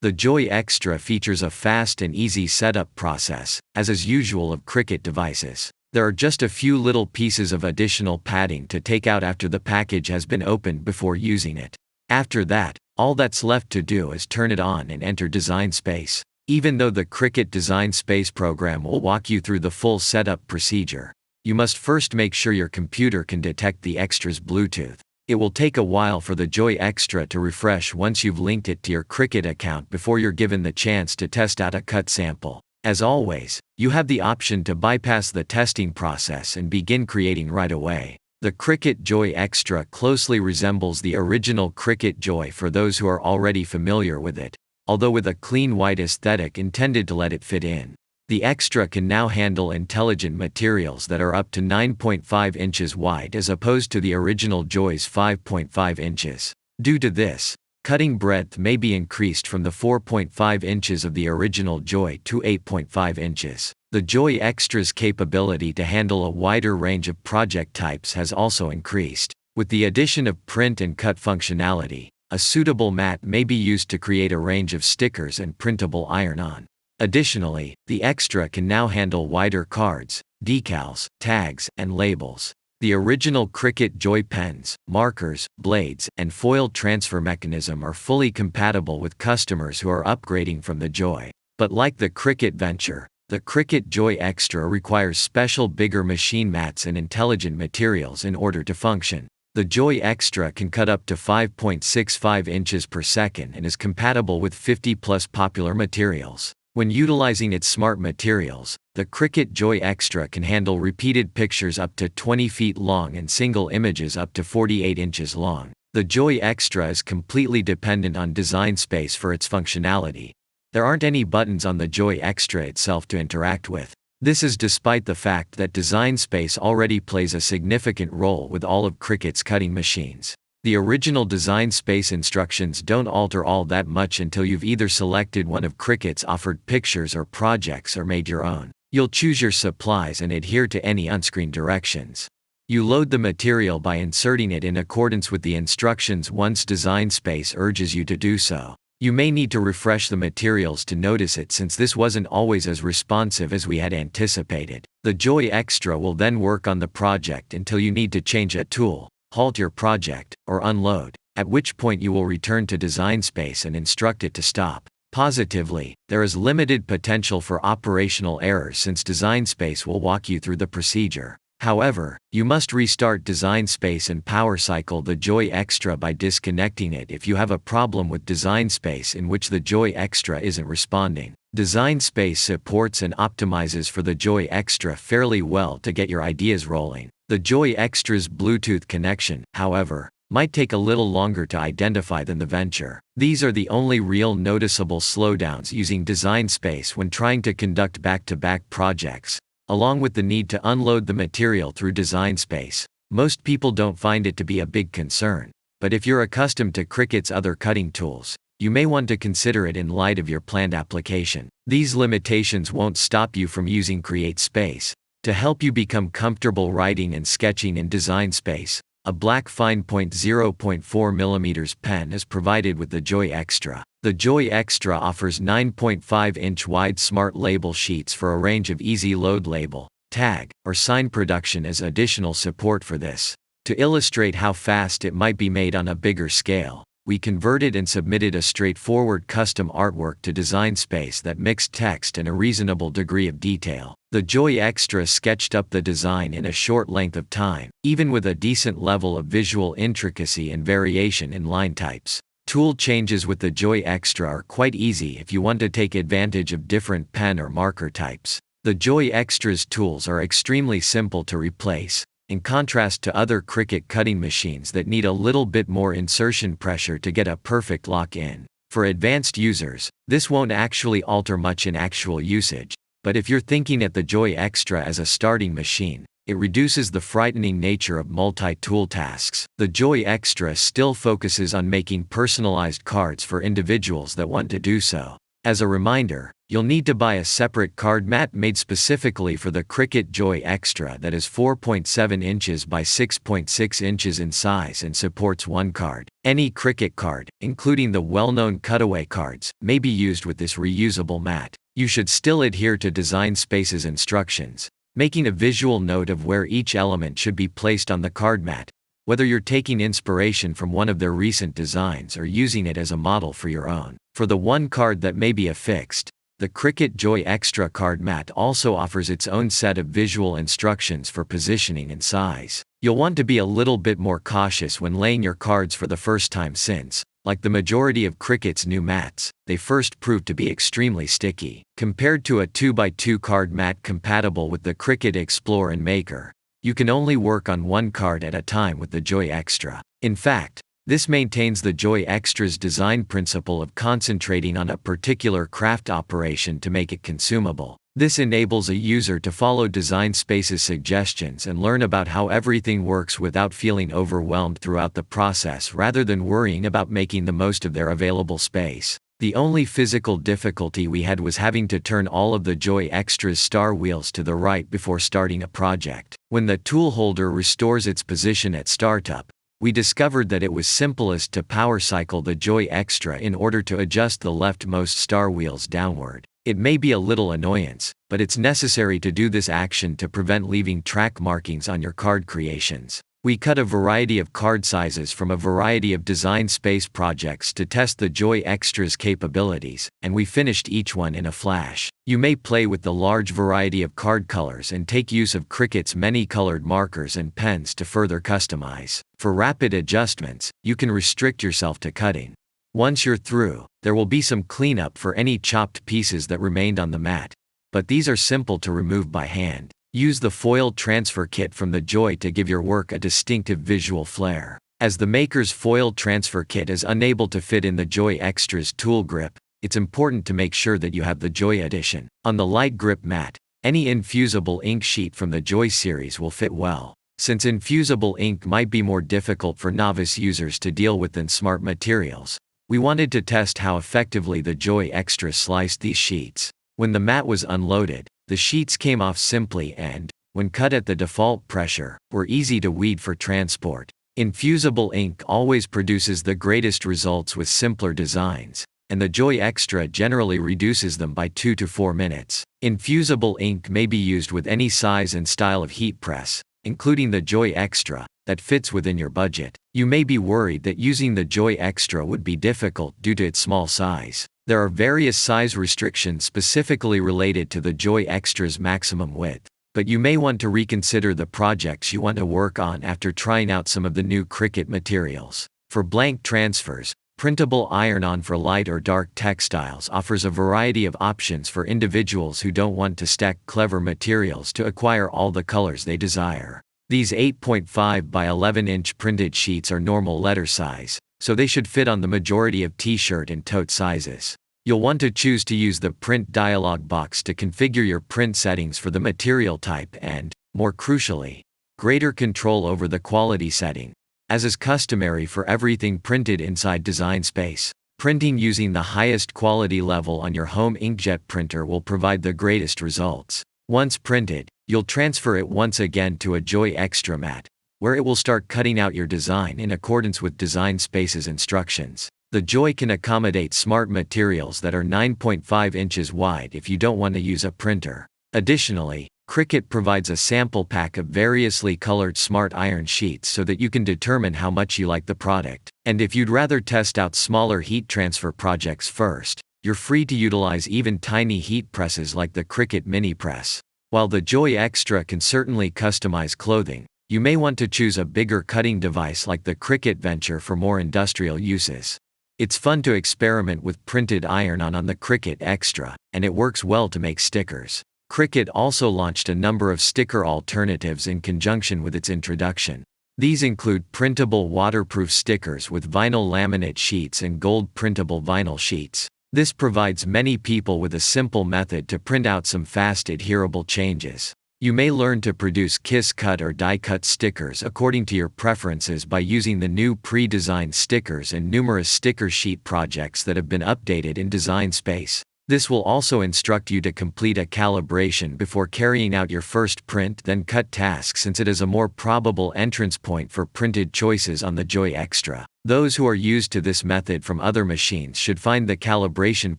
The Joy Xtra features a fast and easy setup process, as is usual of Cricut devices. There are just a few little pieces of additional padding to take out after the package has been opened before using it. After that, all that's left to do is turn it on and enter Design Space. Even though the Cricut Design Space program will walk you through the full setup procedure, you must first make sure your computer can detect the Xtra's Bluetooth. It will take a while for the Joy Xtra to refresh once you've linked it to your Cricut account before you're given the chance to test out a cut sample. As always, you have the option to bypass the testing process and begin creating right away. The Cricut Joy Xtra closely resembles the original Cricut Joy for those who are already familiar with it, although with a clean white aesthetic intended to let it fit in. The Xtra can now handle intelligent materials that are up to 9.5 inches wide as opposed to the original Joy's 5.5 inches. Due to this, cutting breadth may be increased from the 4.5 inches of the original Joy to 8.5 inches. The Joy Xtra's capability to handle a wider range of project types has also increased. With the addition of print and cut functionality, a suitable mat may be used to create a range of stickers and printable iron-on. Additionally, the Xtra can now handle wider cards, decals, tags, and labels. The original Cricut Joy pens, markers, blades, and foil transfer mechanism are fully compatible with customers who are upgrading from the Joy. But like the Cricut Venture, the Cricut Joy Xtra requires special bigger machine mats and intelligent materials in order to function. The Joy Xtra can cut up to 5.65 inches per second and is compatible with 50+ popular materials. When utilizing its smart materials, the Cricut Joy Xtra can handle repeated pictures up to 20 feet long and single images up to 48 inches long. The Joy Xtra is completely dependent on Design Space for its functionality. There aren't any buttons on the Joy Xtra itself to interact with. This is despite the fact that Design Space already plays a significant role with all of Cricut's cutting machines. The original Design Space instructions don't alter all that much until you've either selected one of Cricut's offered pictures or projects or made your own. You'll choose your supplies and adhere to any on-screen directions. You load the material by inserting it in accordance with the instructions once Design Space urges you to do so. You may need to refresh the materials to notice it since this wasn't always as responsive as we had anticipated. The Joy Xtra will then work on the project until you need to change a tool, halt your project, or unload, at which point you will return to Design Space and instruct it to stop. Positively, there is limited potential for operational errors since Design Space will walk you through the procedure. However, you must restart Design Space and power cycle the Joy Xtra by disconnecting it if you have a problem with Design Space in which the Joy Xtra isn't responding. Design Space supports and optimizes for the Joy Xtra fairly well to get your ideas rolling. The Joy Xtra's Bluetooth connection, however, might take a little longer to identify than the Venture. These are the only real noticeable slowdowns using Design Space when trying to conduct back-to-back projects. Along with the need to unload the material through Design Space, most people don't find it to be a big concern. But if you're accustomed to Cricut's other cutting tools, you may want to consider it in light of your planned application. These limitations won't stop you from using Create Space. To help you become comfortable writing and sketching in Design Space, a black fine point 0.4 mm pen is provided with the Joy Xtra. The Joy Xtra offers 9.5-inch wide smart label sheets for a range of easy load label, tag, or sign production as additional support for this. To illustrate how fast it might be made on a bigger scale, we converted and submitted a straightforward custom artwork to Design Space that mixed text and a reasonable degree of detail. The Joy Xtra sketched up the design in a short length of time, even with a decent level of visual intricacy and variation in line types. Tool changes with the Joy Xtra are quite easy if you want to take advantage of different pen or marker types. The Joy Xtra's tools are extremely simple to replace, in contrast to other Cricut cutting machines that need a little bit more insertion pressure to get a perfect lock-in. For advanced users, this won't actually alter much in actual usage, but if you're thinking at the Joy Xtra as a starting machine, it reduces the frightening nature of multi-tool tasks. The Joy Xtra still focuses on making personalized cards for individuals that want to do so. As a reminder, you'll need to buy a separate card mat made specifically for the Cricut Joy Xtra that is 4.7 inches by 6.6 inches in size and supports one card. Any Cricut card, including the well-known cutaway cards, may be used with this reusable mat. You should still adhere to Design Space's instructions, making a visual note of where each element should be placed on the card mat, whether you're taking inspiration from one of their recent designs or using it as a model for your own. For the one card that may be affixed, the Cricut Joy Xtra card mat also offers its own set of visual instructions for positioning and size. You'll want to be a little bit more cautious when laying your cards for the first time since, like the majority of Cricut's new mats, they first proved to be extremely sticky. Compared to a 2x2 card mat compatible with the Cricut Explore and Maker, you can only work on one card at a time with the Joy Xtra. In fact, this maintains the Joy Xtra's design principle of concentrating on a particular craft operation to make it consumable. This enables a user to follow Design Space's suggestions and learn about how everything works without feeling overwhelmed throughout the process rather than worrying about making the most of their available space. The only physical difficulty we had was having to turn all of the Joy Xtra's star wheels to the right before starting a project. When the tool holder restores its position at startup, we discovered that it was simplest to power cycle the Joy Xtra in order to adjust the leftmost star wheels downward. It may be a little annoyance, but it's necessary to do this action to prevent leaving track markings on your card creations. We cut a variety of card sizes from a variety of Design Space projects to test the Joy Xtra's capabilities, and we finished each one in a flash. You may play with the large variety of card colors and take use of Cricut's many colored markers and pens to further customize. For rapid adjustments, you can restrict yourself to cutting. Once you're through, there will be some cleanup for any chopped pieces that remained on the mat, but these are simple to remove by hand. Use the foil transfer kit from the Joy to give your work a distinctive visual flair. As the maker's foil transfer kit is unable to fit in the Joy Xtra's tool grip, it's important to make sure that you have the Joy Edition. On the light grip mat, any infusible ink sheet from the Joy series will fit well. Since infusible ink might be more difficult for novice users to deal with than smart materials, we wanted to test how effectively the Joy Xtra sliced these sheets. When the mat was unloaded, the sheets came off simply and, when cut at the default pressure, were easy to weed for transport. Infusible ink always produces the greatest results with simpler designs, and the Joy Xtra generally reduces them by 2 to 4 minutes. Infusible ink may be used with any size and style of heat press, including the Joy Xtra, that fits within your budget. You may be worried that using the Joy Xtra would be difficult due to its small size. There are various size restrictions specifically related to the Joy Xtra's maximum width, but you may want to reconsider the projects you want to work on after trying out some of the new Cricut materials. For blank transfers, Printable Iron-On for light or dark textiles offers a variety of options for individuals who don't want to stack clever materials to acquire all the colors they desire. These 8.5 by 11-inch printed sheets are normal letter size, so they should fit on the majority of t-shirt and tote sizes. You'll want to choose to use the print dialog box to configure your print settings for the material type and, more crucially, greater control over the quality setting. As is customary for everything printed inside Design Space, printing using the highest quality level on your home inkjet printer will provide the greatest results. Once printed, you'll transfer it once again to a Joy Xtra mat, where it will start cutting out your design in accordance with Design Space's instructions. The Joy can accommodate smart materials that are 9.5 inches wide if you don't want to use a printer. Additionally, Cricut provides a sample pack of variously colored smart iron sheets so that you can determine how much you like the product. And if you'd rather test out smaller heat transfer projects first, you're free to utilize even tiny heat presses like the Cricut Mini Press. While the Joy Xtra can certainly customize clothing, you may want to choose a bigger cutting device like the Cricut Venture for more industrial uses. It's fun to experiment with printed iron-on on the Cricut Xtra, and it works well to make stickers. Cricut also launched a number of sticker alternatives in conjunction with its introduction. These include printable waterproof stickers with vinyl laminate sheets and gold printable vinyl sheets. This provides many people with a simple method to print out some fast adherable changes. You may learn to produce kiss-cut or die-cut stickers according to your preferences by using the new pre-designed stickers and numerous sticker sheet projects that have been updated in Design Space. This will also instruct you to complete a calibration before carrying out your first print then cut task, since it is a more probable entrance point for printed choices on the Joy Xtra. Those who are used to this method from other machines should find the calibration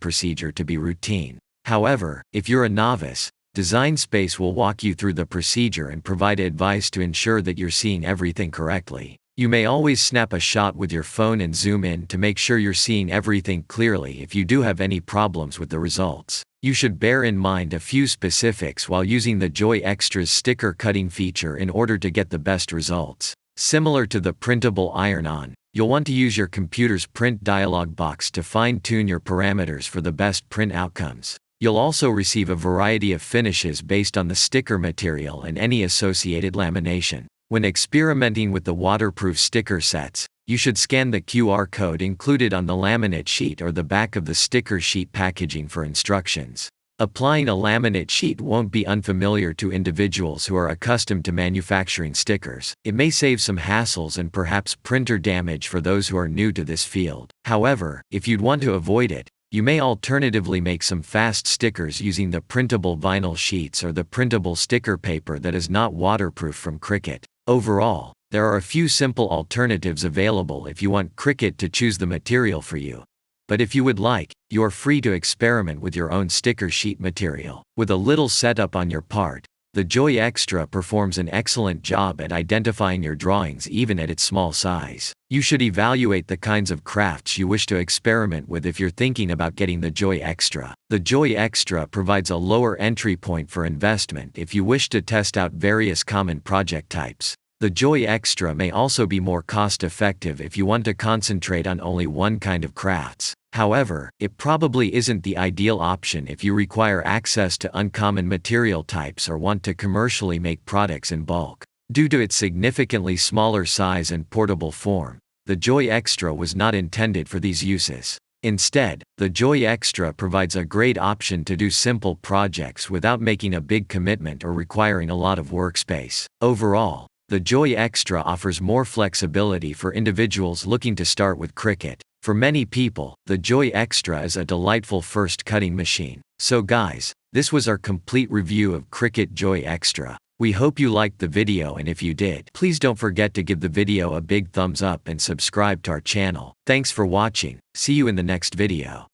procedure to be routine. However, if you're a novice, Design Space will walk you through the procedure and provide advice to ensure that you're seeing everything correctly. You may always snap a shot with your phone and zoom in to make sure you're seeing everything clearly if you do have any problems with the results. You should bear in mind a few specifics while using the Joy Xtra's sticker cutting feature in order to get the best results. Similar to the printable iron-on, you'll want to use your computer's print dialog box to fine-tune your parameters for the best print outcomes. You'll also receive a variety of finishes based on the sticker material and any associated lamination. When experimenting with the waterproof sticker sets, you should scan the QR code included on the laminate sheet or the back of the sticker sheet packaging for instructions. Applying a laminate sheet won't be unfamiliar to individuals who are accustomed to manufacturing stickers. It may save some hassles and perhaps printer damage for those who are new to this field. However, if you'd want to avoid it, you may alternatively make some fast stickers using the printable vinyl sheets or the printable sticker paper that is not waterproof from Cricut. Overall, there are a few simple alternatives available if you want Cricut to choose the material for you. But if you would like, you are free to experiment with your own sticker sheet material. With a little setup on your part, the Joy Xtra performs an excellent job at identifying your drawings even at its small size. You should evaluate the kinds of crafts you wish to experiment with if you're thinking about getting the Joy Xtra. The Joy Xtra provides a lower entry point for investment if you wish to test out various common project types. The Joy Xtra may also be more cost-effective if you want to concentrate on only one kind of crafts. However, it probably isn't the ideal option if you require access to uncommon material types or want to commercially make products in bulk. Due to its significantly smaller size and portable form, the Joy Xtra was not intended for these uses. Instead, the Joy Xtra provides a great option to do simple projects without making a big commitment or requiring a lot of workspace. Overall, the Joy Xtra offers more flexibility for individuals looking to start with Cricut. For many people, the Joy Xtra is a delightful first cutting machine. So guys, this was our complete review of Cricut Joy Xtra. We hope you liked the video, and if you did, please don't forget to give the video a big thumbs up and subscribe to our channel. Thanks for watching. See you in the next video.